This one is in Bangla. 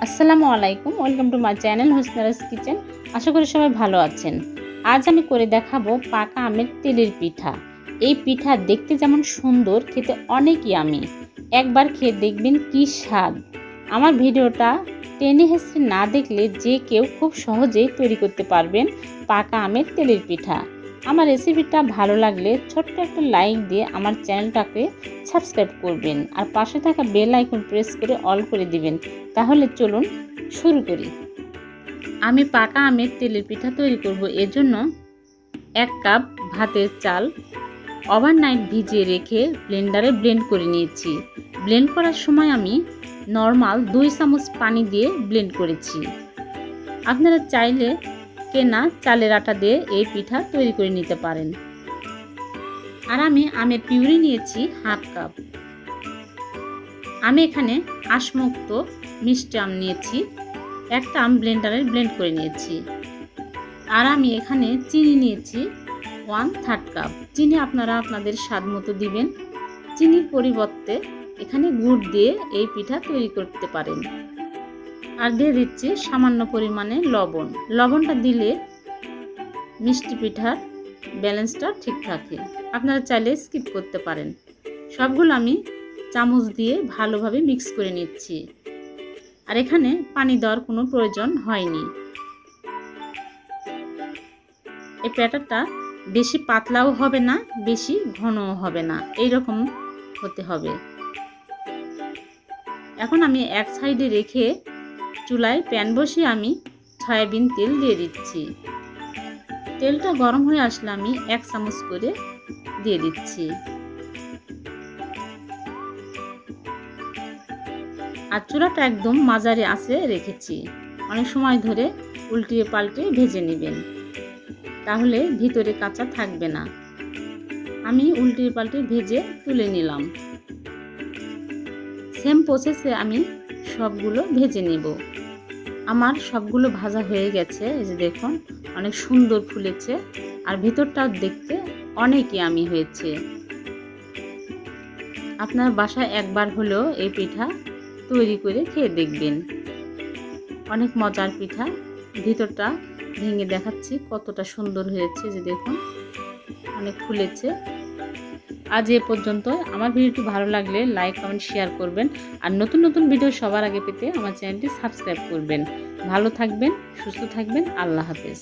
আসসালামু আলাইকুম, ওয়েলকাম টু মাই চ্যানেল হোসনেরাস কিচেন। আশা করি সবাই ভালো আছেন। আজ আমি করে দেখাবো পাকা আমের তেলের পিঠা। এই পিঠা দেখতে যেমন সুন্দর, খেতে অনেক ইয়ামি। একবার খেয়ে দেখবেন কি স্বাদ। আমার ভিডিওটা টেনে হেসে না দেখলে যে কেউ খুব সহজেই তৈরি করতে পারবেন পাকা আমের তেলের পিঠা। আমার রেসিপিটা ভালো লাগলে ছোট্ট একটা লাইক দিয়ে আমার চ্যানেলটাকে সাবস্ক্রাইব করবেন আর পাশে থাকা বেল আইকন প্রেস করে অল করে দিবেন। তাহলে চলুন শুরু করি। আমি পাকা আমের তেলের পিঠা তৈরি করব। এর জন্য 1 কাপ ভাতের চাল ওভারনাইট ভিজিয়ে রেখে ব্লেন্ডারে ব্লেন্ড করে নিয়েছি। ব্লেন্ড করার সময় আমি নর্মাল 2 চামচ পানি দিয়ে ব্লেন্ড করেছি। আপনারা চাইলে কেনা চালের আটা দিয়ে এই পিঠা তৈরি করে নিতে পারেন। আর আমি আমের পিউরি নিয়েছি 1/2 কাপ। আমি এখানে আঁশমুক্ত মিষ্টি আম নিয়েছি, একটা আম ব্লেন্ডারে ব্লেন্ড করে নিয়েছি। আর আমি এখানে চিনি নিয়েছি 1/3 কাপ। চিনি আপনারা আপনাদের স্বাদ মতো দিবেন। চিনির পরিবর্তে এখানে গুড় দিয়ে এই পিঠা তৈরি করতে পারেন। আর দিয়ে দিচ্ছি সামান্য পরিমাণে লবণ। লবণটা দিলে মিষ্টি পিঠার ব্যালেন্সটা ঠিক থাকে। আপনারা চাইলে স্কিপ করতে পারেন। সবগুলো আমি চামচ দিয়ে ভালোভাবে মিক্স করে নিচ্ছি। আর এখানে পানি দেওয়ার কোনো প্রয়োজন হয়নি। এই ব্যাটারটা বেশি পাতলাও হবে না, বেশি ঘনও হবে না, এইরকম হতে হবে। এখন আমি এক সাইডে রেখে চুলায় প্যান বসিয়ে আমি সয়াবিন তেল দিয়ে দিচ্ছি। তেলটা গরম হয়ে আসলে আমি 1 চামচ করে দিয়ে দিচ্ছি। আর চুলাটা একদম মাঝারি আঁচে রেখেছি। অনেক সময় ধরে উল্টিয়ে পাল্টে ভেজে নেবেন, তাহলে ভিতরে কাঁচা থাকবে না। আমি উল্টিয়ে পাল্টে ভেজে তুলে নিলাম। সেম প্রসেসে আমি সবগুলো ভেজে নেব। আমার সবগুলো ভাজা হয়ে গেছে। এই যে দেখুন, অনেক সুন্দর ফুলেছে আর ভিতরটাও দেখতে অনেক ইয়ামি হয়েছে। আপনার বাসায় একবার হলেও এই পিঠা তৈরি করে খেয়ে দেখবেন। অনেক মজার পিঠা। ভিতরটা ভেঙে দেখাচ্ছি কতটা সুন্দর হয়েছে। যে দেখুন, অনেক ফুলেছে। আজ এ পর্যন্ত। আমার ভিডিওটি ভালো লাগলে লাইক, কমেন্ট, শেয়ার করবেন। আর নতুন নতুন ভিডিও সবার আগে পেতে আমার চ্যানেলটি সাবস্ক্রাইব করবেন। ভালো থাকবেন, সুস্থ থাকবেন। আল্লাহ হাফেজ।